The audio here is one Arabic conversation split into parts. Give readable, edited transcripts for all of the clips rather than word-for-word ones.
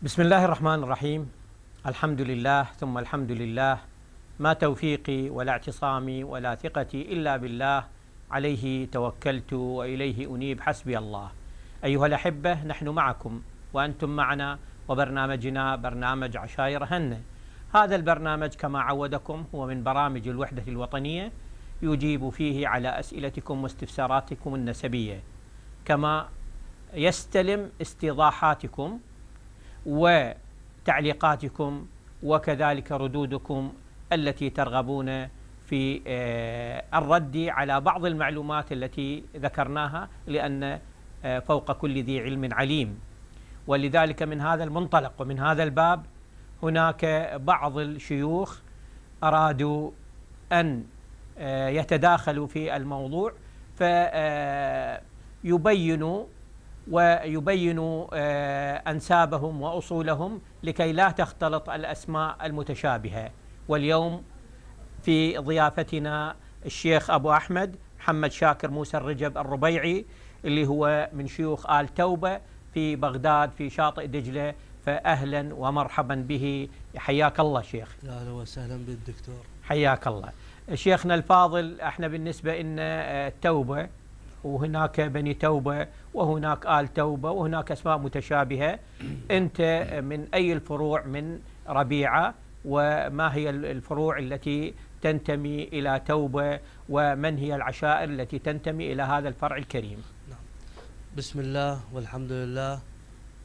بسم الله الرحمن الرحيم. الحمد لله ثم الحمد لله، ما توفيقي ولا اعتصامي ولا ثقتي إلا بالله، عليه توكلت وإليه أنيب، حسبي الله. أيها الأحبة، نحن معكم وأنتم معنا، وبرنامجنا برنامج عشائر هنة. هذا البرنامج كما عودكم هو من برامج الوحدة الوطنية، يجيب فيه على أسئلتكم واستفساراتكم النسبية، كما يستلم استيضاحاتكم وتعليقاتكم وكذلك ردودكم التي ترغبون في الرد على بعض المعلومات التي ذكرناها، لأن فوق كل ذي علم عليم. ولذلك من هذا المنطلق ومن هذا الباب هناك بعض الشيوخ أرادوا أن يتداخلوا في الموضوع فيبينوا أنسابهم وأصولهم لكي لا تختلط الأسماء المتشابهة. واليوم في ضيافتنا الشيخ أبو أحمد محمد شاكر موسى الرجب الربيعي، اللي هو من شيوخ آل توبة في بغداد في شاطئ دجلة، فأهلا ومرحبا به، حياك الله شيخ. يا أهلا وسهلا بالدكتور، حياك الله. شيخنا الفاضل، احنا بالنسبة لنا توبة، وهناك بني توبة، وهناك آل توبة، وهناك أسماء متشابهة. أنت من أي الفروع من ربيعة؟ وما هي الفروع التي تنتمي إلى توبة؟ ومن هي العشائر التي تنتمي إلى هذا الفرع الكريم؟ نعم. بسم الله والحمد لله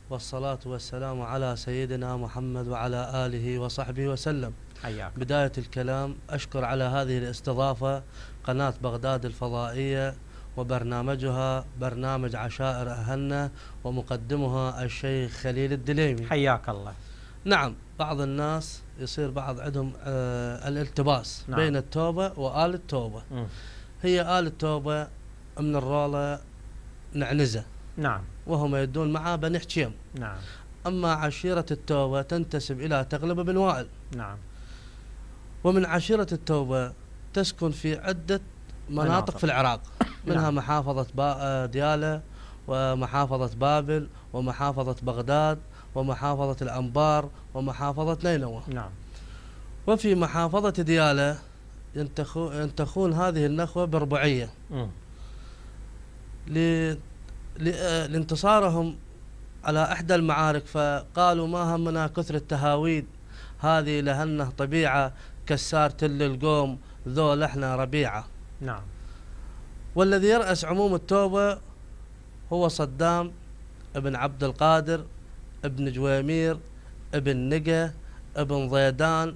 والصلاة والسلام على سيدنا محمد وعلى آله وصحبه وسلم. حياك. بداية الكلام أشكر على هذه الاستضافة قناة بغداد الفضائية وبرنامجها برنامج عشائر أهلنا، ومقدمها الشيخ خليل الدليمي. حياك الله. نعم، بعض الناس يصير بعض عندهم الالتباس. نعم. بين التوبة وآل التوبة. هي آل التوبة من الرولة نعنزة. نعم. وهم يدون معه بني حكيم. نعم. أما عشيرة التوبة تنتسب إلى تغلب بن وائل. نعم. ومن عشيرة التوبة تسكن في عدة مناطق في العراق، منها نعم. محافظة ديالى، ومحافظة بابل، ومحافظة بغداد، ومحافظة الأنبار، ومحافظة نينوى. نعم. وفي محافظة ديالى ينتخون هذه النخوة بربعية لانتصارهم على إحدى المعارك، فقالوا ما همنا كثر التهاويد، هذه لهنه طبيعة، كسار تل القوم ذول احنا ربيعة. نعم. والذي يرأس عموم التوبة هو صدام ابن عبد القادر ابن جويمير ابن نقة ابن ضيدان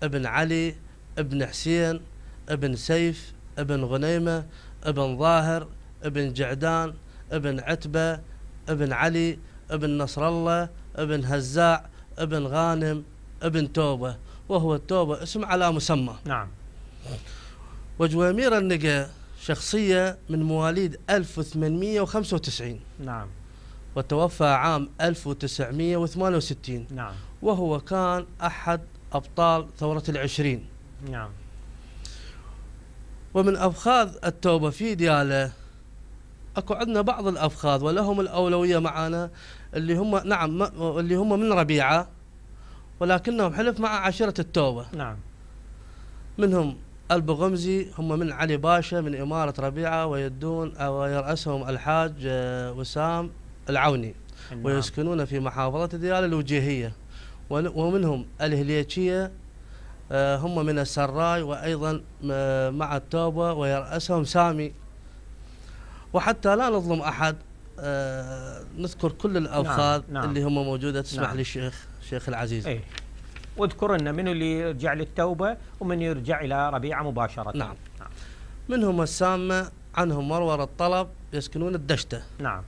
ابن علي ابن حسين ابن سيف ابن غنيمة ابن ظاهر ابن جعدان ابن عتبة ابن علي ابن نصر الله ابن هزاع ابن غانم ابن توبة، وهو التوبة اسم على مسمى. نعم. وجويمير النقة شخصية من مواليد 1895. نعم. وتوفى عام 1968. نعم. وهو كان أحد أبطال ثورة العشرين. نعم. ومن أفخاذ التوبة في ديالى أكو عندنا بعض الأفخاذ ولهم الأولوية معنا، اللي هم نعم اللي هم من ربيعة، ولكنهم حلف مع عشيرة التوبة. نعم. منهم البغمزي، هم من علي باشا من إمارة ربيعة، ويدون أو يرأسهم الحاج وسام العوني. نعم. ويسكنون في محافظة ديالى الوجيهية. ومنهم الهليكية، هم من السراي، وأيضا مع التوبة ويرأسهم سامي. وحتى لا نظلم أحد نذكر كل الأفخاذ. نعم. نعم. اللي هم موجودة. تسمح. نعم. لي شيخ العزيز. ايه، واذكر لنا من اللي يرجع للتوبة ومن يرجع إلى ربيعة مباشرة. نعم. نعم. منهم السامة عنهم مرور الطلب يسكنون الدشتة. نعم.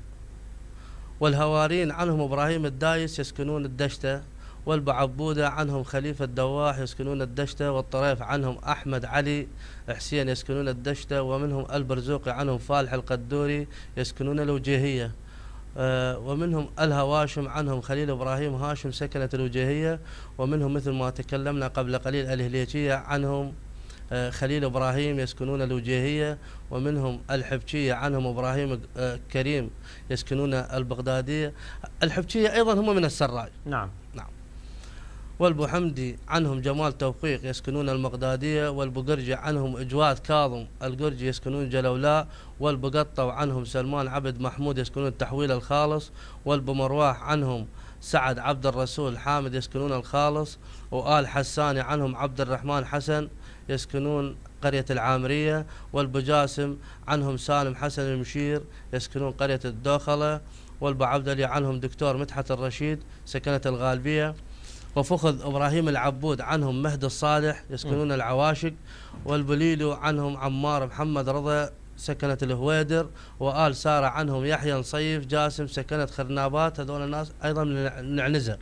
والهوارين عنهم إبراهيم الدايس يسكنون الدشتة. والبعبودة عنهم خليفة الدواح يسكنون الدشتة. والطريف عنهم أحمد علي حسين يسكنون الدشتة. ومنهم البرزوقي عنهم فالح القدوري يسكنون الوجيهية. ومنهم الهواشم عنهم خليل إبراهيم هاشم سكنة الوجيهية. ومنهم مثل ما تكلمنا قبل قليل الهليكية عنهم خليل إبراهيم يسكنون الوجيهية، ومنهم الحبشية عنهم إبراهيم كريم يسكنون البغدادية. الحبشية أيضا هم من السراج. نعم. نعم. والبوحمدي عنهم جمال توفيق يسكنون المغدادية، والبقرجي عنهم إجواد كاظم القرجي يسكنون جلولاء، والبقطة عنهم سلمان عبد محمود يسكنون التحويل الخالص، والبمرواح عنهم سعد عبد الرسول حامد يسكنون الخالص، وآل حساني عنهم عبد الرحمن حسن يسكنون قرية العامرية، والبجاسم عنهم سالم حسن المشير يسكنون قرية الدوخلة، والبعبدلي عنهم دكتور مدحت الرشيد سكنة الغالبية، وفخذ إبراهيم العبود عنهم مهدي الصالح يسكنون العواشق، والبليلو عنهم عمار محمد رضا سكنة الهويدر، وآل سارة عنهم يحيى نصيف جاسم سكنة خرنابات، هذول الناس أيضا من عنزة.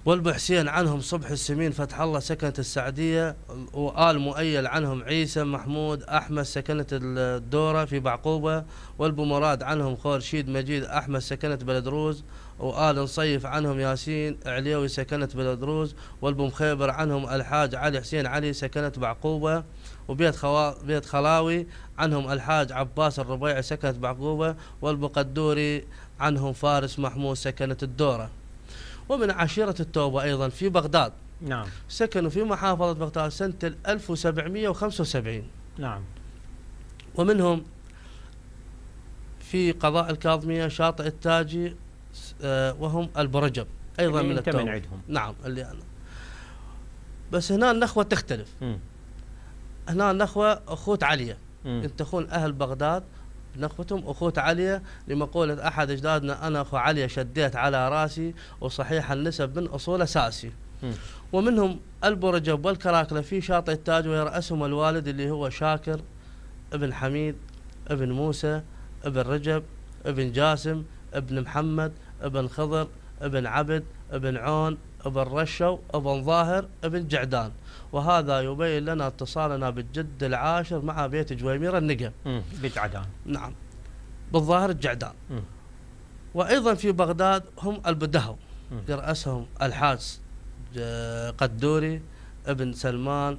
والبحسين عنهم صبح السمين فتح الله سكنة السعدية، وآل مؤيل عنهم عيسى محمود أحمد سكنة الدورة في بعقوبة، والبمراد عنهم خورشيد مجيد أحمد سكنة بلدروز، وآل نصيف عنهم ياسين عليوي سكنة بلدروز، والبمخيبر عنهم الحاج علي حسين علي سكنة بعقوبة، وبيت خلاوي عنهم الحاج عباس الربيعي سكنة بعقوبة، والبقدوري عنهم فارس محمود سكنة الدورة. ومن عشيرة التوبة أيضا في بغداد. نعم. سكنوا في محافظة بغداد سنة 1775. نعم. ومنهم في قضاء الكاظمية شاطئ التاجي، وهم البرجب أيضا من التوبة. من عندهم. نعم اللي أنا. بس هنا النخوة تختلف. هنا النخوة أخوت علية. ينتخون أهل بغداد نخوتهم أخوت علية، لمقولة أحد أجدادنا أنا أخو علية شديت على راسي، وصحيح النسب من أصول أساسي. ومنهم البرجب والكراكلة في شاطئ التاج، ويرأسهم الوالد اللي هو شاكر ابن حميد ابن موسى ابن رجب ابن جاسم ابن محمد ابن خضر ابن عبد ابن عون ابن رشو ابن ظاهر ابن جعدان. وهذا يبين لنا اتصالنا بالجد العاشر مع بيت جويمير النقا. بيت عدان. نعم بالظاهر الجعدان. وأيضا في بغداد هم البدهو يرأسهم الحاج قدوري ابن سلمان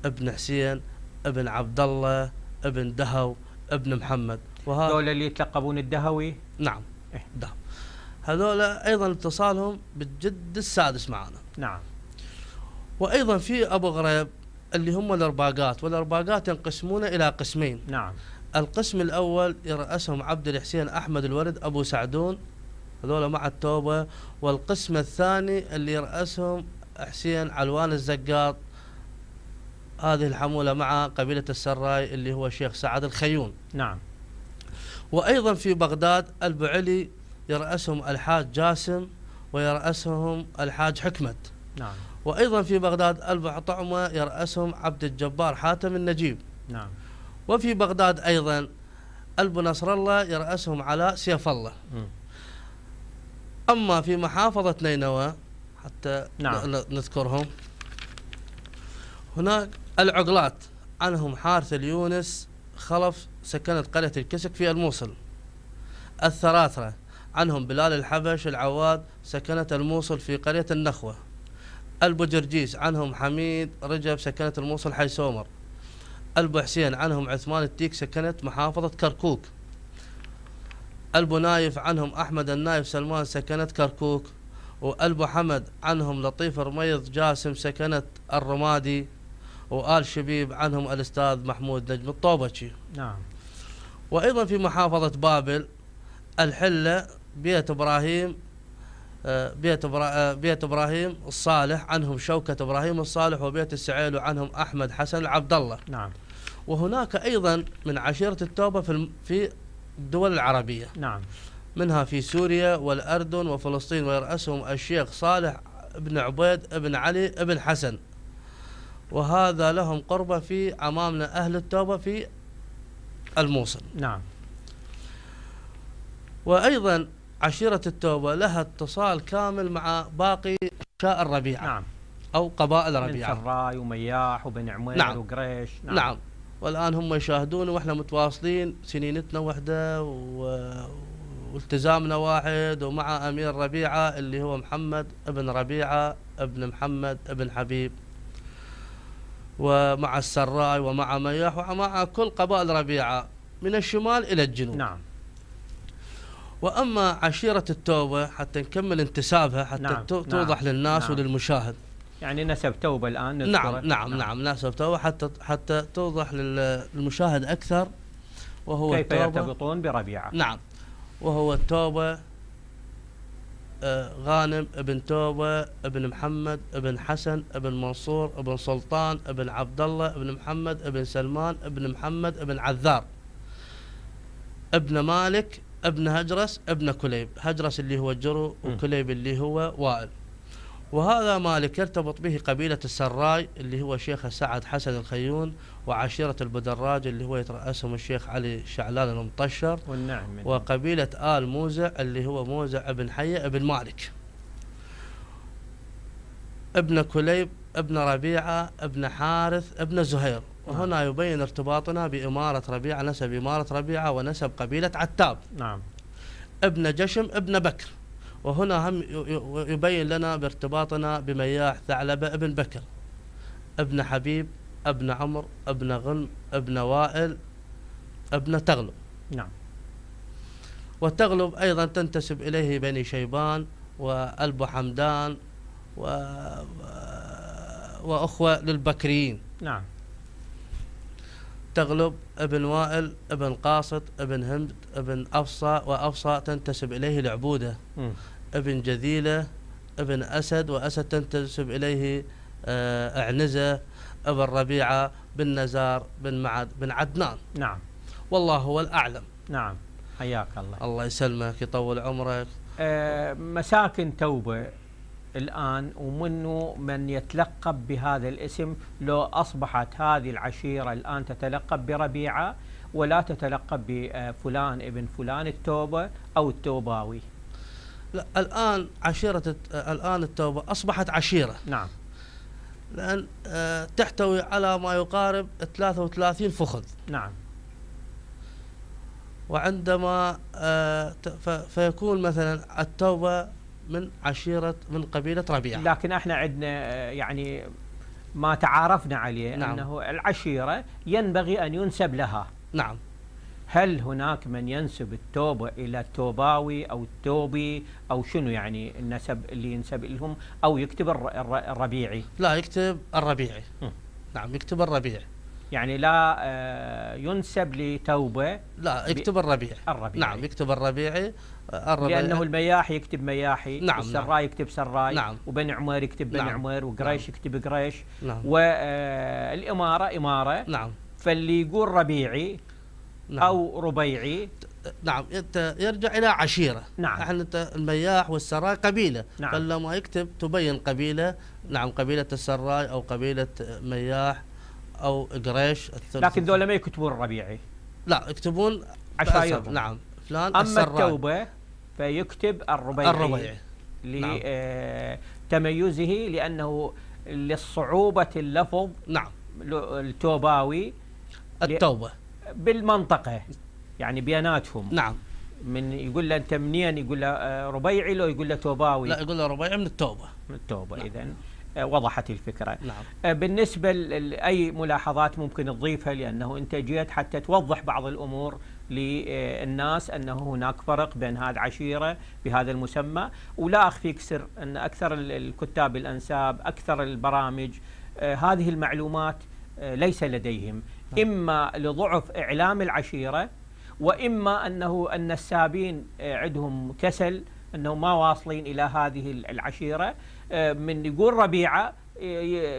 ابن حسين ابن عبد الله ابن دهو ابن محمد. هذول اللي يتلقبون الدهوي. نعم. دهو. هذول أيضا اتصالهم بالجد السادس معنا. نعم. وأيضا في أبو غريب اللي هم الأرباقات، والأرباقات ينقسمون إلى قسمين. نعم. القسم الأول يرأسهم عبد الحسين أحمد الورد أبو سعدون، هذول مع التوبة. والقسم الثاني اللي يرأسهم حسين علوان الزقاط، هذه الحمولة مع قبيلة السراي اللي هو شيخ سعد الخيون. نعم. وأيضا في بغداد البعلي يرأسهم الحاج جاسم، ويرأسهم الحاج حكمت. نعم. وأيضا في بغداد البعطعمة يرأسهم عبد الجبار حاتم النجيب. نعم. وفي بغداد أيضا ألب نصر الله يرأسهم علاء سيف الله. أما في محافظة نينوى حتى نذكرهم، هناك العقلات عنهم حارث اليونس خلف سكنت قرية الكسك في الموصل. الثراثرة عنهم بلال الحبش العواد سكنت الموصل في قرية النخوة. البجرجيس عنهم حميد رجب سكنت الموصل حي سومر. البحسين عنهم عثمان التيك سكنت محافظة كركوك. البنايف عنهم أحمد النايف سلمان سكنت كركوك. والبو حمد عنهم لطيف رميض جاسم سكنت الرمادي. وآل شبيب عنهم الأستاذ محمود نجم الطوبشي. نعم. وأيضا في محافظة بابل الحلة بيت إبراهيم بيت إبراهيم الصالح عنهم شوكة إبراهيم الصالح. وبيت السعيل عنهم أحمد حسن عبد الله. نعم. وهناك أيضا من عشيرة التوبة في الدول العربية. نعم. منها في سوريا والأردن وفلسطين، ويرأسهم الشيخ صالح بن عبيد بن علي بن حسن، وهذا لهم قربة في أمامنا أهل التوبة في الموصل. نعم. وأيضا عشيرة التوبة لها اتصال كامل مع باقي شاء الربيعة. نعم. أو قبائل ربيعة، من سراي ومياح وبن عمير. نعم. وقريش. نعم. نعم. والآن هم يشاهدون وإحنا متواصلين، سنينتنا وحدة والتزامنا واحد، ومع أمير ربيعة اللي هو محمد ابن ربيعة ابن محمد ابن حبيب. ومع السراي ومع مياح ومع كل قبائل ربيعة من الشمال إلى الجنوب. نعم. وأما عشيرة التوبة حتى نكمل انتسابها حتى نعم. توضح نعم. للناس نعم. وللمشاهد. يعني نسب توبة الآن نذكره. نعم نسب توبة حتى توضح للمشاهد أكثر. وهو كيف يرتبطون بربيعة. نعم. وهو التوبة غانم ابن توبة ابن محمد ابن حسن ابن منصور ابن سلطان ابن عبد الله ابن محمد ابن سلمان ابن محمد ابن عذار ابن مالك ابن هجرس ابن كليب. هجرس اللي هو الجرو وكليب اللي هو وائل. وهذا مالك يرتبط به قبيلة السراي اللي هو شيخ سعد حسن الخيون، وعشيرة البدراج اللي هو يترأسهم الشيخ علي شعلان المطشر، وقبيلة آل موزع اللي هو موزع ابن حية ابن مالك، ابن كليب ابن ربيعة ابن حارث ابن زهير. وهنا يبين ارتباطنا بإمارة ربيعة، نسب إمارة ربيعة ونسب قبيلة عتاب. نعم. ابن جشم ابن بكر. وهنا هم يبين لنا بارتباطنا بمياح ثعلبة ابن بكر ابن حبيب ابن عمرو ابن غنم ابن وائل ابن تغلب. نعم. وتغلب أيضا تنتسب إليه بني شيبان وألب حمدان وأخوة للبكريين. نعم. تغلب ابن وائل ابن قاصد ابن هند ابن أفصى، وأفصى تنتسب إليه العبودة. ابن جذيلة ابن أسد، وأسد تنتسب إليه أعنزة ابن ربيعة بن نزار بن معد بن عدنان. نعم. والله هو الأعلم. نعم. حياك الله. الله يسلمك يطول عمرك. مساكن توبة الآن ومنه من يتلقب بهذا الاسم، لو أصبحت هذه العشيرة الآن تتلقب بربيعة ولا تتلقب بفلان ابن فلان التوبة أو التوباوي. لا، الآن عشيرة الآن التوبة أصبحت عشيرة. نعم. لأن تحتوي على ما يقارب 33 فخذ. نعم. وعندما فيكون مثلا التوبة من عشيرة من قبيلة ربيعة. لكن احنا عندنا يعني ما تعارفنا عليه. نعم. أنه العشيرة ينبغي أن ينسب لها. نعم. هل هناك من ينسب التوبة إلى التوباوي أو التوبي أو شنو يعني النسب اللي ينسب لهم، أو يكتب الربيعي؟ لا، يكتب الربيعي. نعم، يكتب الربيع. يعني لا ينسب لتوبة، لا يكتب الربيع. نعم، يكتب الربيعي. لأنه المياح يكتب مياحي. نعم. والسراي يكتب سراي. نعم. وبن عمير يكتب بن عمير، وقريش نعم. يكتب قريش. نعم. والإمارة إمارة. نعم. فاللي يقول ربيعي نعم. أو ربيعي، نعم، يرجع إلى عشيرة. نعم. احنا المياح والسراي قبيلة. نعم. فلما يكتب تبين قبيلة. نعم، قبيلة السراي أو قبيلة مياح أو قريش. لكن ذولا ما يكتبون الربيعي، لا، يكتبون عشايرهم. نعم، فلان أما السراي. التوبة فيكتب الربيعي. لتميزه، لأنه لصعوبة اللفظ. نعم. التوباوي التوبة بالمنطقة، يعني بيناتهم. نعم. من يقول له أنت منين، يقول له ربيعي، لو يقول له توباوي. لا، يقول له ربيعي من التوبة. من التوبة. نعم. إذن وضحت الفكرة. نعم. بالنسبة لأي ملاحظات ممكن تضيفها، لأنه أنت جيت حتى توضح بعض الأمور للناس، أنه هناك فرق بين هذه العشيرة بهذا المسمى. ولا أخفيك سر أن أكثر الكتاب الأنساب، أكثر البرامج، هذه المعلومات ليس لديهم. إما لضعف إعلام العشيرة، وإما أنه النسابين عندهم كسل، أنه ما واصلين إلى هذه العشيرة. من يقول ربيعة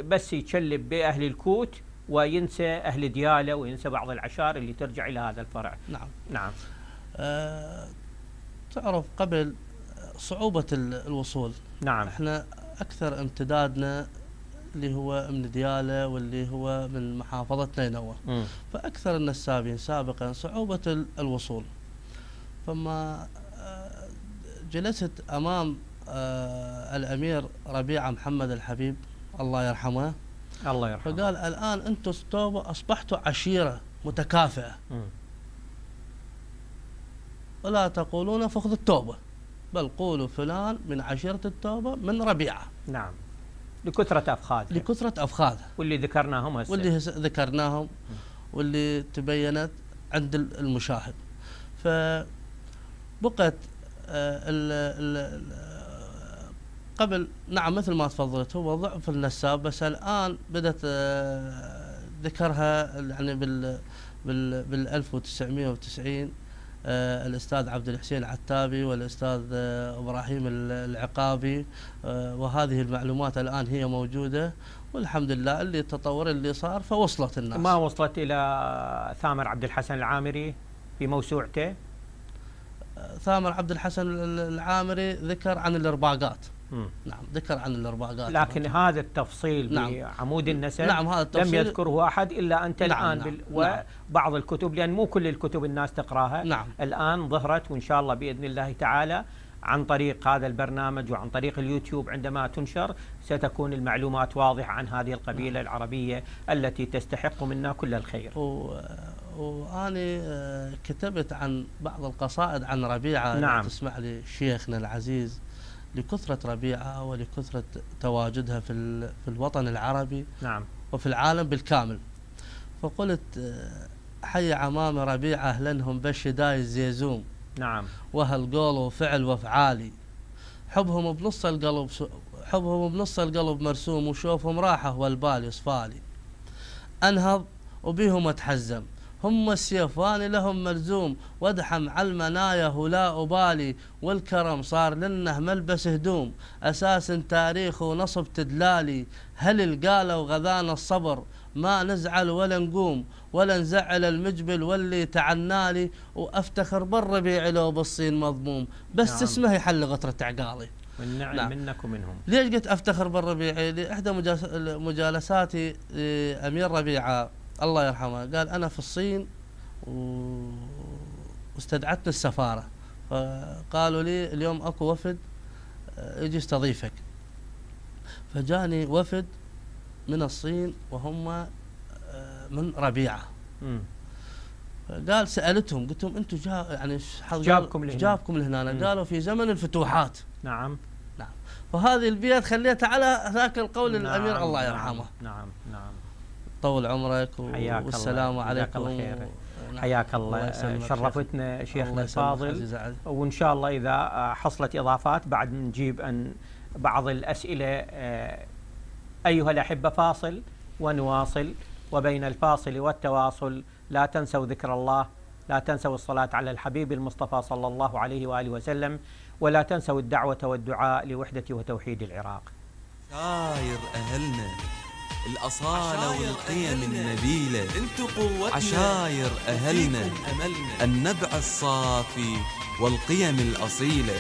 بس يتشلب بأهل الكوت وينسى أهل ديالة وينسى بعض العشائر اللي ترجع إلى هذا الفرع. نعم. نعم. تعرف قبل صعوبة الوصول. نعم. احنا أكثر امتدادنا اللي هو من ديالة واللي هو من محافظة نينوى. فأكثر النسابين سابقا صعوبة الوصول. فما جلست أمام الأمير ربيعة محمد الحبيب الله يرحمه، الله يرحمه، فقال الآن أنتم التوبة أصبحتوا عشيرة متكافئة، ولا تقولون فخذ التوبة، بل قولوا فلان من عشيرة التوبة من ربيعة. نعم. لكثرة أفخاذها. لكثرة أفخاذها. واللي ذكرناهم هسه. واللي ذكرناهم واللي تبينت عند المشاهد. فبقت قبل نعم مثل ما تفضلت هو ضعف النساب، بس الآن بدأت ذكرها يعني بال 1990 الأستاذ عبد الحسين عتابي والأستاذ إبراهيم العقابي، وهذه المعلومات الآن هي موجودة والحمد لله. اللي التطور اللي صار فوصلت الناس. ما وصلت إلى ثامر عبد الحسن العامري في موسوعته؟ ثامر عبد الحسن العامري ذكر عن الإرباقات. نعم ذكر عن الإرباقات، لكن هذا التفصيل نعم بعمود النسب نعم هذا التفصيل لم يذكره أحد إلا أنت نعم الآن نعم وبعض الكتب، لأن مو كل الكتب الناس تقراها. نعم الآن ظهرت، وإن شاء الله بإذن الله تعالى عن طريق هذا البرنامج وعن طريق اليوتيوب عندما تنشر ستكون المعلومات واضحة عن هذه القبيلة العربية التي تستحق منا كل الخير. وأنا كتبت عن بعض القصائد عن ربيعة. نعم. تسمح لي شيخنا العزيز، لكثرة ربيعة ولكثرة تواجدها في الوطن العربي نعم وفي العالم بالكامل، فقلت حي عمام ربيعة لأنهم بشداي الزيزوم. نعم. وهالقول وفعل وافعالي، حبهم بنص القلب، حبهم بنص القلب مرسوم، وشوفهم راحة والبال يصفالي. انهض وبيهم اتحزم، هم السيفان لهم ملزوم، وادحم على المنايا ولا أبالي، والكرم صار لنه ملبس هدوم، أساس تاريخ ونصب تدلالي. هل القالة وغذانا الصبر، ما نزعل ولا نقوم ولا نزعل المجبل واللي تعنالي، وافتخر بالربيع لو بالصين مضموم، بس نعم. اسمه يحل غطرة عقالي. والنعم نعم. منك ومنهم. ليش قلت افتخر بالربيع؟ لإحدى مجالساتي أمير ربيعة الله يرحمه قال أنا في الصين واستدعتني السفارة، فقالوا لي اليوم أكو وفد يجي يستضيفك، فجاني وفد من الصين وهم من ربيعة. قال سألتهم قلت لهم أنتم يعني جابكم لهنا؟ قالوا في زمن الفتوحات. نعم نعم. فهذه البيئة خليتها على ذاك القول نعم. الأمير الله يرحمه. نعم نعم. طول عمرك والسلام عليكم. حياك الله. شرفتنا شيخنا الفاضل، وإن شاء الله إذا حصلت إضافات بعد نجيب أن بعض الأسئلة. أيها الأحبة، فاصل ونواصل، وبين الفاصل والتواصل لا تنسوا ذكر الله، لا تنسوا الصلاة على الحبيب المصطفى صلى الله عليه وآله وسلم، ولا تنسوا الدعوة والدعاء لوحدة وتوحيد العراق. عشاير أهلنا الأصالة والقيم النبيلة، انتو قوتنا عشاير أهلنا النبع الصافي والقيم الأصيلة.